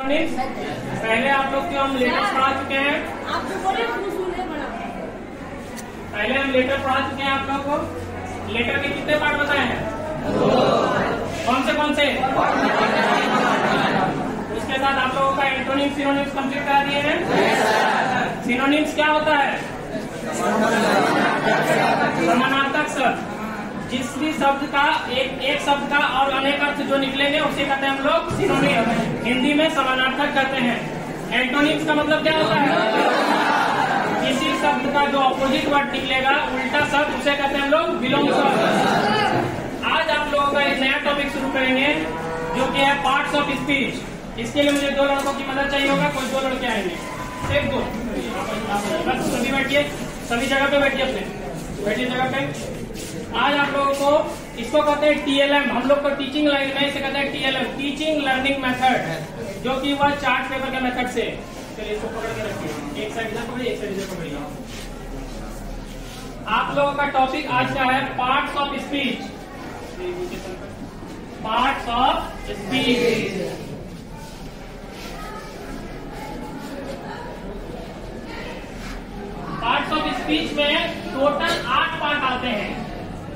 Synonyms? पहले आप लोग को हम लेटर पढ़ा चुके हैं। पहले हम लेटर पढ़ा चुके हैं आप लोग को। लेटर के कितने पार्ट बताए हैं? कौन से? उसके साथ आप लोगों का एंटोनिम सिनोनिम्स कंप्लीट करा दिए हैं। सिनोनिम्स क्या होता है? समानार्थक शब्द। जिस भी शब्द का एक शब्द का और अनेक अर्थ जो निकलेंगे उसे कहते हैं हम लोग सिनोनिम। हिंदी में समानार्थक कहते हैं। एंटोनिम्स का मतलब क्या होता है? किसी शब्द का जो अपोजिट वर्ड निकलेगा, उल्टा शब्द, उसे कहते हैं हम लोग विलोम शब्द। आज आप लोगों का एक नया टॉपिक शुरू करेंगे जो कि है पार्ट्स ऑफ स्पीच। इसके लिए मुझे 2 लड़कों की मदद चाहिए होगा। कोई 2 लड़के आएंगे, सिर्फ 2। बस सभी बैठिए, सभी जगह पे बैठिए, अपने बैठिए जगह पे। आज आप लोगों को इसको कहते हैं TLM। हम लोग को टीचिंग लाइन में इसे कहते हैं TLM, टीचिंग लर्निंग मेथड, जो कि वह चार्ट पेपर के मेथड से। चलिए इसको पकड़ के रखिए, एक साइड इधर पकड़िए, एक साइड इधर पकड़िए। आप लोगों का टॉपिक आज का है parts of speech. Parts of speech. Parts of speech में टोटल 8 पार्ट आते हैं।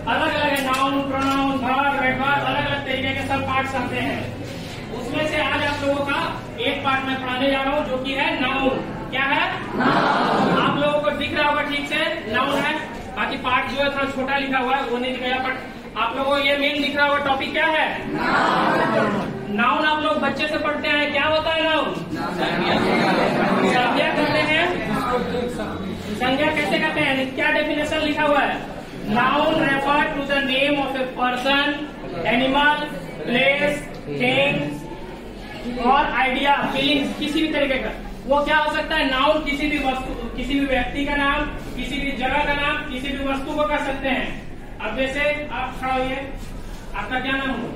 अलग अलग है, नाउन, प्रोनाउन, वर्ब, एडवर्ब, अलग अलग तरीके के सब पार्ट्स आते हैं। उसमें से आज आप लोगों का एक पार्ट मैं पढ़ाने जा रहा हूँ जो कि है नाउन। क्या है? नाउन। आप लोगों को दिख रहा होगा ठीक से, नाउन है। बाकी पार्ट जो है थोड़ा छोटा लिखा हुआ है, वो नहीं दिखाया, बट आप लोगों को ये मेन दिख रहा होगा टॉपिक क्या है? नाउन। नाउन आप लोग बच्चे से पढ़ते हैं, क्या होता है नाउन? संज्ञा करते हैं। संज्ञा कैसे करते हैं? क्या डेफिनेशन लिखा हुआ है? Noun refer to the name of a person, animal, place, thing और आइडिया, फीलिंग्स, किसी भी तरीके का। वो क्या हो सकता है? नाउन किसी भी वस्तु, किसी भी व्यक्ति का नाम, किसी भी जगह का नाम, किसी भी वस्तु को कर सकते हैं। अब जैसे आप खड़ा होइए, आपका क्या नाम हुआ?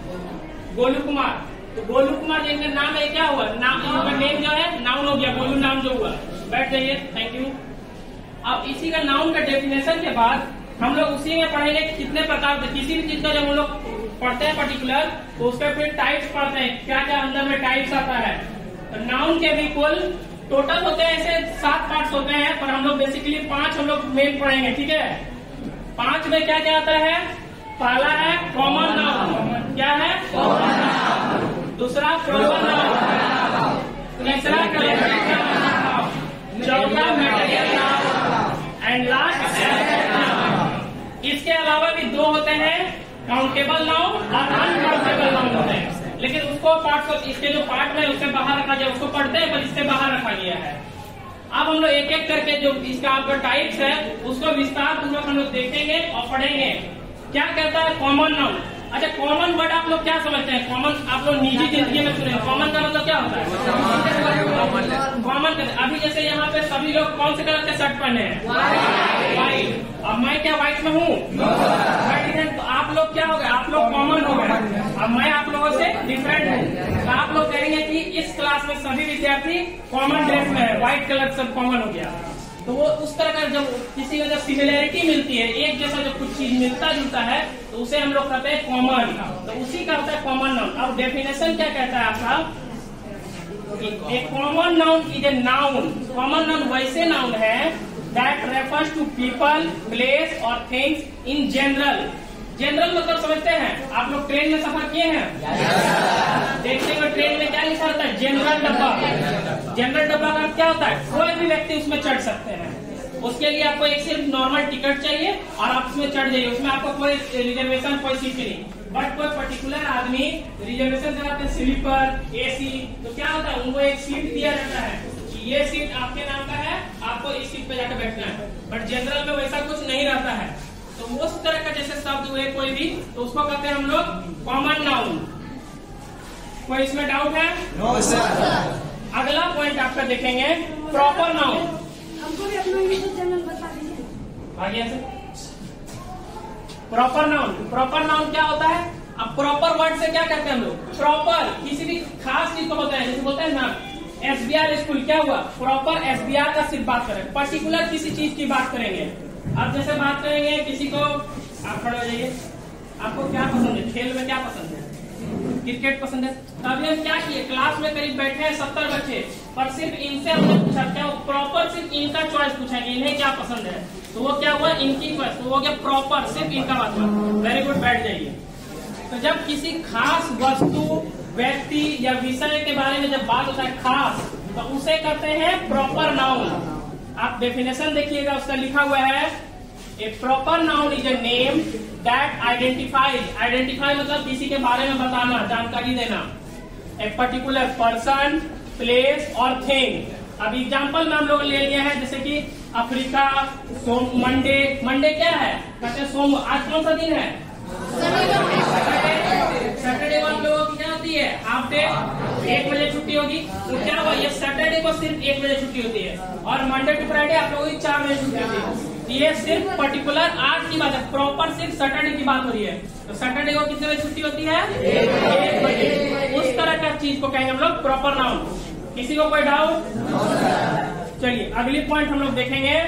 गोलू कुमार। तो गोलू कुमार जिनका नाम है, क्या हुआ? नाम का नेम जो है नाउन हो गया, गोलू नाम जो हुआ। बैठ जाइए, थैंक यू। अब इसी का नाउन का डेफिनेशन के बाद हम लोग उसी में पढ़ेंगे कितने प्रकार के, किसी भी चीज का जब हम लोग पढ़ते हैं पर्टिकुलर, तो उसके फिर टाइप्स पढ़ते हैं, क्या क्या अंदर में टाइप्स आता है। तो नाउन के भी कुल टोटल होते हैं ऐसे 7 पार्ट्स होते हैं, पर हम लोग बेसिकली 5 हम लोग मेन पढ़ेंगे, ठीक है। 5 में क्या क्या आता है? पहला है कॉमन नाउन। क्या है? Common noun. दूसरा प्रोपर नाउन। तीसरा कलेक्टिव नाउन। चौथा material noun and last abstract noun. इसके अलावा भी 2 होते हैं, काउंटेबल नाउन और अनकाउंटेबल नाउन होते हैं। लेकिन उसको पार्ट को, इसके जो पार्ट में उससे बाहर रखा जाए, उसको पढ़ते हैं पर इससे बाहर रखा गया है। अब हम लोग एक एक करके जो इसका आपका टाइप्स है उसको विस्तार पूर्वक हम लोग देखेंगे और पढ़ेंगे। क्या कहता है कॉमन नाउन? अच्छा, कॉमन वर्ड आप लोग क्या समझते हैं? कॉमन आप लोग निजी जिंदगी में सुने, कॉमन का मतलब क्या होता है? कॉमन। अभी जैसे यहाँ पे सभी लोग कौन से कलर के शर्ट पहने हैं? व्हाइट। अब मैं क्या व्हाइट में हूँ? तो आप लोग क्या हो गए? आप लोग कॉमन हो गए। अब मैं आप लोगों से डिफरेंट हूँ। तो आप लोग कहेंगे कि इस क्लास में सभी विद्यार्थी कॉमन ड्रेस में है, व्हाइट कलर सब कॉमन हो गया। तो वो उस तरह का जब किसी का जब सिमिलैरिटी मिलती है, एक जैसा जब कुछ चीज मिलता जुलता है, तो उसे हम लोग कहते हैं कॉमन। तो उसी का होता है कॉमन नाउन। अब डेफिनेशन क्या कहता है आपका? एक common noun is a noun. Common noun वैसे नाउन है that refers to people, place और थिंग्स इन जनरल। जनरल मतलब समझते हैं? आप लोग ट्रेन में सफर किए हैं? देखते हैं ट्रेन में क्या लिखा होता है? जनरल डब्बा। जनरल डब्बा का क्या होता है? कोई भी व्यक्ति उसमें चढ़ सकते हैं। उसके लिए आपको एक सिर्फ नॉर्मल टिकट चाहिए और आप उसमें चढ़ जाइए। उसमें आपको कोई रिजर्वेशन, कोई सीट नहीं। बट कोई पर्टिकुलर आदमी रिजर्वेशन कराते हैं, स्लीपर, AC, तो क्या होता है? उनको एक सीट दिया जाता है कि ये सीट आपके नाम का है, आपको इस सीट पे जाकर बैठना है। बट जनरल में वैसा कुछ नहीं रहता है। तो उस तरह का जैसे शब्द हुए कोई भी, तो उसको कहते हैं हम लोग कॉमन नाउन। कोई इसमें डाउट है? No sir. अगला पॉइंट आपका देखेंगे प्रॉपर नाउन। हमको भी अपना यूट्यूब चैनल बता दीजिए। आगे ऐसे प्रॉपर नाउन। प्रॉपर नाउन क्या होता है? अब प्रॉपर वर्ड से क्या कहते हैं हम लोग? प्रॉपर किसी भी खास चीज को होता है, जैसे बोलते हैं ना SBR स्कूल, क्या हुआ? प्रॉपर SBR का सिर्फ बात करें, पर्टिकुलर किसी चीज की बात करेंगे। अब जैसे बात करेंगे किसी को, आप खड़े हो जाइए, आपको क्या पसंद है? खेल में क्या पसंद है? क्रिकेट पसंद है। तो अभी हम क्या किए, क्लास में करीब बैठे हैं 70 बच्चे, पर सिर्फ इनसे हमने पूछा क्या प्रॉपर सिर्फ इनका चॉइस पूछा कि इन्हें क्या पसंद है, तो वो क्या हुआ इनकी चॉइस, तो वो गया प्रॉपर सिर्फ इनका बात हुआ। वेरी गुड, बैठ जाइए। तो जब किसी खास वस्तु, व्यक्ति या विषय के बारे में जब बात होता है खास, तो उसे कहते हैं प्रॉपर नाउन। आप डेफिनेशन देखिएगा, उसका लिखा हुआ है a proper noun is a name that identifies, identify मतलब किसी के बारे में बताना, जानकारी देना, ए पर्टिकुलर पर्सन, प्लेस और थिंग। अब एग्जाम्पल में हम लोग ले लिए हैं, जैसे कि अफ्रीका, मंडे, मंडे क्या है, कहते हैं सोम। आज कौन सा दिन है, सैटरडे को हम लोगों की क्या होती है, हाफ डे, 1 बजे छुट्टी होगी। तो क्या हुआ, ये सैटरडे को सिर्फ 1 बजे छुट्टी होती है, और मंडे टू फ्राइडे आप लोगों की 4 बजे छुट्टी होती है। ये सिर्फ पर्टिकुलर आज की बात है, प्रॉपर सिर्फ सैटरडे की बात हो रही है। तो सैटरडे को कितने बजे छुट्टी होती है, 1 बजे। उस तरह का चीज को कहेंगे हम लोग प्रॉपर नाउन। किसी को कोई डाउट? चलिए अगली पॉइंट हम लोग देखेंगे,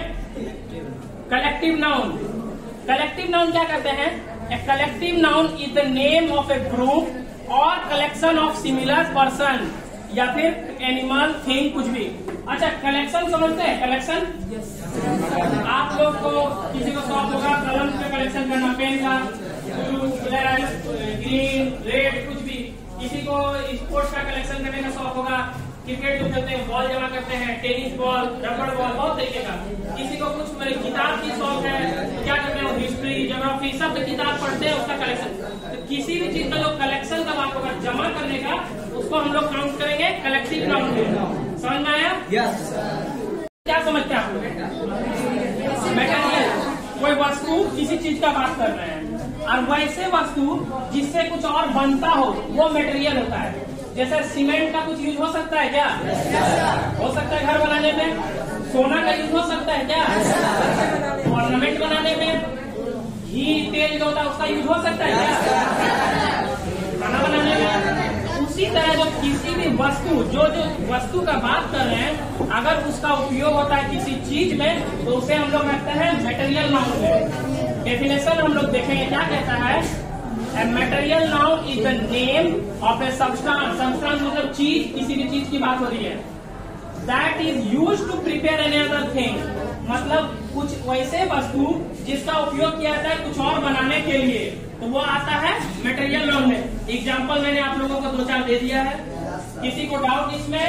कलेक्टिव नाउन। कलेक्टिव नाउन क्या कहते हैं, a collective noun is the name of A group और कलेक्शन ऑफ सिमिलर पर्सन या फिर एनिमल, थिंग, कुछ भी। अच्छा, कलेक्शन समझते हैं, कलेक्शन आप लोग को किसी को शौक होगा कलम का कलेक्शन करना, पेन का, ब्लू, ब्लैक, ग्रीन, रेड, कुछ भी। किसी को स्पोर्ट्स का कलेक्शन करने का शौक होगा, क्रिकेट जो खेलते हैं बॉल जमा करते हैं, टेनिस बॉल, रबड़ बॉल, बहुत तरीके का। किसी को कुछ किताब की शौक है, तो क्या करते हैं, हिस्ट्री, ज्योग्राफी, सब किताब पढ़ते हैं, उसका कलेक्शन। तो किसी भी चीज का जो कलेक्शन का बात होगा जमा करने का, उसको हम लोग काउंट करेंगे कलेक्टिव नाउन में। समझ में आया? यस। क्या समझते हैं आप लोग? मटेरियल, कोई वस्तु किसी चीज का बात कर रहे हैं, और वैसे वस्तु जिससे कुछ और बनता हो वो मटेरियल होता है। जैसे सीमेंट का कुछ यूज हो सकता है क्या? हो सकता है घर बनाने में। सोना का यूज हो सकता है क्या? ऑर्नामेंट बनाने में। घी, तेल जो होता है उसका यूज हो सकता है क्या? खाना बनाने में। उसी तरह जो किसी भी वस्तु, जो वस्तु का बात कर रहे हैं, अगर उसका उपयोग होता है किसी चीज में, तो उसे हम लोग रखते हैं मटेरियल नाउन में। डेफिनेशन हम लोग देखेंगे क्या कहता है, A material noun is the name of a substance. Substance मतलब चीज, किसी भी चीज की बात हो रही है। That is used to prepare any other thing. मतलब कुछ वैसे वस्तु जिसका उपयोग किया जाता है कुछ और बनाने के लिए, तो वो आता है मटेरियल नाउन में। एग्जाम्पल मैंने आप लोगों को 2-4 दे दिया है। किसी को डाउट इसमें?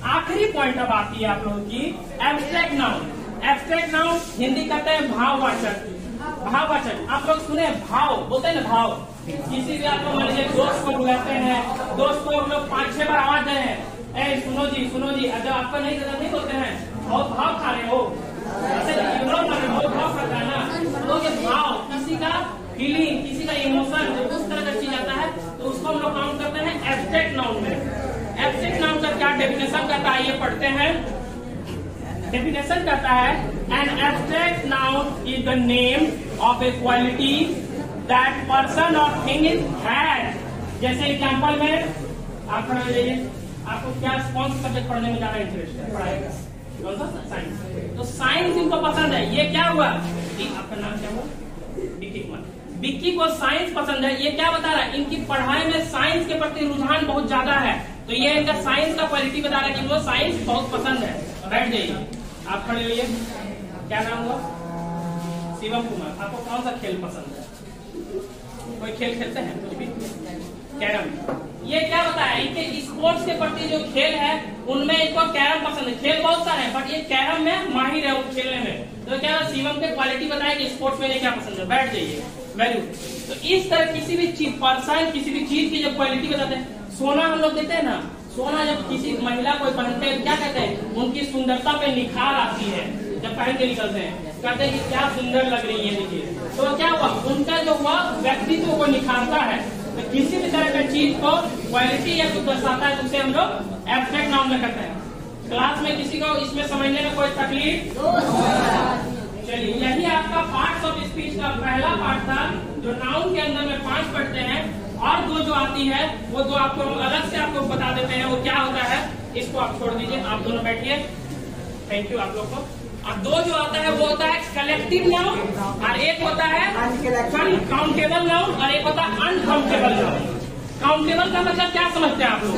आखिरी पॉइंट अब आती है आप लोगों की abstract noun. Abstract noun Hindi कहते हैं भाववाचक। भाववाचक आप लोग सुने, भाव बोलते हैं ना, भाव। किसी भी आप लोग मान लीजिए दोस्त को बुलाते हैं, दोस्त को हम लोग 5-6 बार आवाज दे रहे हैं, ए सुनो जी, सुनो जी। जब आपका नहीं बोलते हैं, बहुत भाव खा रहे हो, ऐसे इग्नोर कर रहे हो, बहुत भाव खाता है ना। तो ये भाव, किसी का फीलिंग, किसी का इमोशन, जब उस तरह का चीज आता है, तो उसको हम लोग काउंट करते हैं एब्स्ट्रैक्ट नाउन में। एब्स्ट्रैक्ट नाउन का क्या डेफिनेशन करता है, ये पढ़ते हैं। डेफिनेशन करता है, an abstract noun is the name of A quality that person और थिंग इज हैड। जैसे एग्जाम्पल में आप पढ़ लीजिए, आपको क्या कौन सा सब्जेक्ट पढ़ने में ज्यादा इंटरेस्ट है, पढ़ाई का कौन सा? साइंस। तो साइंस इनको पसंद है। ये क्या हुआ, आपका नाम क्या हुआ? विक्की कुमार। विक्की को साइंस पसंद है। ये क्या बता रहा है, इनकी पढ़ाई में साइंस के प्रति रुझान बहुत ज्यादा है। तो ये इनका साइंस का क्वालिटी बता रहा है कि वो साइंस बहुत पसंद है। बैठ जाइए, आप खड़े होइए। क्या नाम हुआ? शिवम कुमार। आपको कौन सा खेल पसंद है? कोई खेल खेलते हैं? कुछ भी? कैरम। ये क्या होता है, इनके स्पोर्ट्स के प्रति जो खेल है उनमें इनको कैरम पसंद है। खेल बहुत सारे हैं, बट ये कैरम में माहिर है, वो खेलने में। तो क्या शिवम के क्वालिटी बताए कि स्पोर्ट्स में क्या पसंद है। बैठ जाइए, वेरी गुड। तो इस तरह किसी भी चीज, पर्सन, किसी भी चीज की जब क्वालिटी बताते हैं, सोना हम लोग देते हैं ना, सोना जब किसी महिला को पहनते हैं क्या कहते हैं, उनकी सुंदरता पे निखार आती है। जब पहन के निकलते हैं कहते हैं कि क्या सुंदर लग रही है, देखिए। तो क्या हुआ, उनका जो हुआ व्यक्तित्व को निखारता है। तो किसी भी तरह की चीज को क्वालिटी या कुछ दर्शाता है, तो उसे हम लोग एब्स्ट्रैक्ट नाउन में करते हैं। क्लास में किसी को इसमें समझने में कोई तकलीफ? चलिए, यही आपका पार्ट्स ऑफ स्पीच का पहला पार्ट था, जो नाउन के अंदर में 5 पढ़ते हैं, और दो जो आती है वो दो आपको अलग से आपको बता देते हैं वो क्या होता है। इसको आप छोड़ दीजिए, आप दोनों बैठिए। थैंक यू आप लोग को। और दो जो आता है वो होता है कलेक्टिव नाउन और एक होता है काउंटेबल नाउन और एक होता है अनकाउंटेबल नाउन। काउंटेबल का मतलब क्या समझते हैं आप लोग?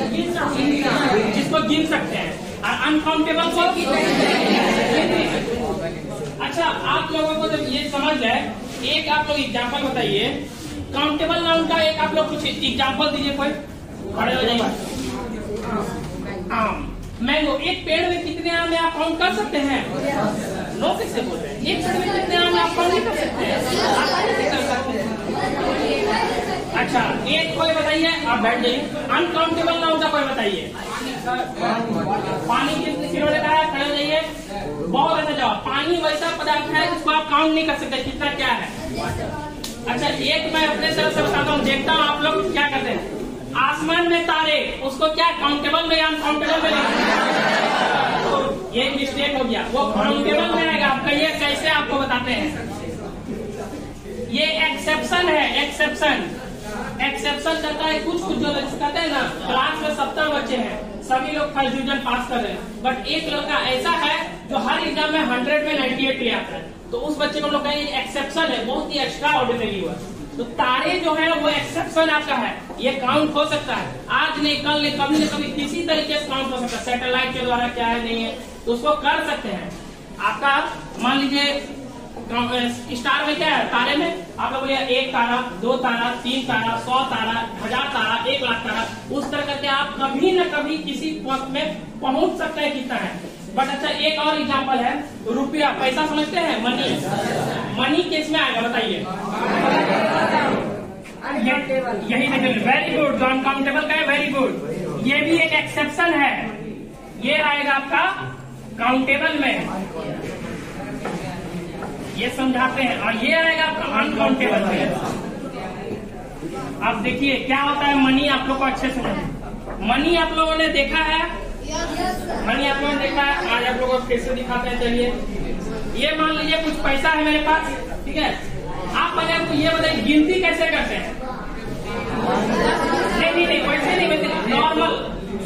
जिसको गिन सकते हैं। और अनकाउंटेबल को अच्छा, आप लोगों को जब ये समझ जाए, एक आप लोग एग्जाम्पल बताइए काउंटेबल नाउन का। एक आप लोग कुछ एग्जाम्पल दीजिए, कोई खड़े हो जाइए। आम, मैंगो, एक पेड़ में कितने आम है आप काउंट कर सकते हैं? नो, कैसे बोल रहे हैं? एक पेड़ में कितने आम आप काउंट नहीं कर सकते हैं, आसानी से कर सकते हैं। अच्छा, एक कोई बताइए, आप बैठ जाइए। अनकाउंटेबल नाउन का कोई बताइए। पानी किन्होंने कहा है? खड़े हो जाइए। बहुत अच्छा जवाब। पानी वैसा पदार्थ है जिसको आप काउंट नहीं कर सकते कितना क्या है। अच्छा, एक मैं अपने तरफ से बताता हूँ, देखता हूँ आप लोग क्या करते हैं। आसमान में तारे, उसको क्या काउंटेबल में या अनकाउंटेबल में ये मिस्टेक हो गया, वो काउंटेबल में आएगा। आप कहिए कैसे, आपको बताते हैं। ये एक्सेप्शन है, एक्सेप्शन। एक्सेप्शन कहता है कुछ जो कहते हैं ना, क्लास में 70 बच्चे हैं, सभी लोग फर्स्ट डिवीजन पास कर रहे हैं, बट एक लड़का ऐसा है जो हर एग्जाम में 100 में 98 ले आता है, तो उस बच्चे को लोग कहेंगे एक्सेप्शन है, बहुत ही एक्स्ट्रा ऑर्डिनरी हुआ। तो तारे जो है वो एक्सेप्शन आपका है, ये काउंट हो सकता है। आज नहीं, कल नहीं, कभी न कभी किसी तरीके से काउंट हो सकता है, सैटेलाइट के द्वारा क्या है नहीं है, तो उसको कर सकते हैं। आपका मान लीजिए स्टार में क्या है, तारे में आप लोग बोलिए 1 तारा, 2 तारा, 3 तारा, 100 तारा, 1000 तारा, 1 लाख तारा, उस तरह करके आप कभी न कभी किसी वक्त में पहुंच सकते हैं कितना है। बट अच्छा, एक और एग्जांपल है, रुपया, पैसा समझते हैं, मनी। मनी किस में आएगा बताइए? यही देखिए, वेरी गुड। जो अनकाउंटेबल का है, वेरी गुड। ये भी एक एक्सेप्शन है, ये आएगा आपका काउंटेबल में, ये समझाते हैं। और ये आएगा आपका अनकाउंटेबल में। अब देखिए क्या होता है मनी, आप लोग को अच्छे से मनी आप लोगों ने देखा है, मनी आप लोगों ने देखा है। आज आप लोगों को कैसे दिखाते हैं, चलिए। ये मान लीजिए कुछ पैसा है मेरे पास, ठीक है। आप पहले आपको ये बताइए गिनती कैसे करते हैं? नहीं, वैसे नहीं, नॉर्मल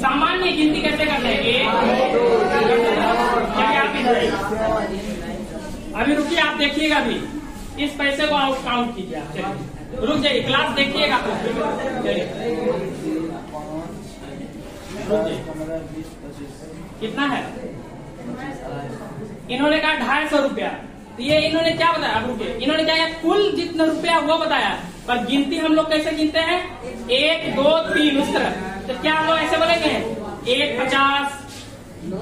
सामान्य गिनती कैसे करते हैं? 1, 2, अभी रुकिए, आप देखिएगा। अभी इस पैसे को आउट काउंट कीजिए आप, चलिए रुक जाइए, क्लास देखिएगा। कितना है? इन्होंने कहा 250 रुपया, तो ये इन्होंने क्या बताया? अब रुकिए, इन्होंने क्या कुल जितना रुपया वो बताया, पर गिनती हम लोग कैसे गिनते हैं? 1, 2, 3 उस तरह। तो क्या हम लोग ऐसे बोलेंगे 1 50,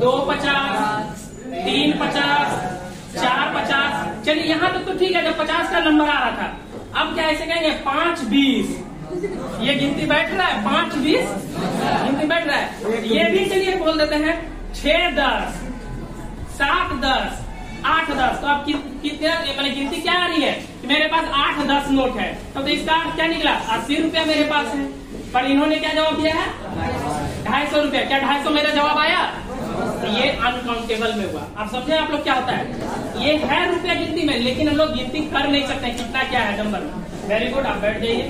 2 50, 3 50, 4 50। चलिए यहाँ तक तो ठीक है, जब 50 का नंबर आ रहा था। अब क्या ऐसे कहेंगे 5 20, ये गिनती बैठ रहा है, 5 20 गिनती बैठ रहा है। ये भी चलिए बोल देते हैं 6 10, 7 10, 8 10। तो अब कितने मैंने गिनती क्या आ रही है कि मेरे पास 8 10 नोट है, तो इसका अर्थ क्या निकला? 80 रुपया मेरे पास है। पर इन्होंने क्या जवाब दिया है? 250 रुपया। क्या 250 मेरा जवाब आया? तो ये अनकाउंटेबल में हुआ। आप समझे आप लोग क्या होता है? ये है रुपया गिनती में, लेकिन हम लोग गिनती कर नहीं सकते कितना क्या है नंबर में। वेरी गुड, आप बैठ जाइए।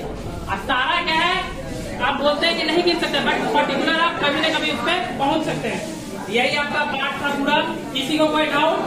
अब तारा क्या है? आप बोलते हैं कि नहीं गिन सकते, बट पर्टिकुलर आप कभी न कभी उस पर पहुंच सकते हैं। यही आपका पाठ था पूरा। किसी को कोई डाउट?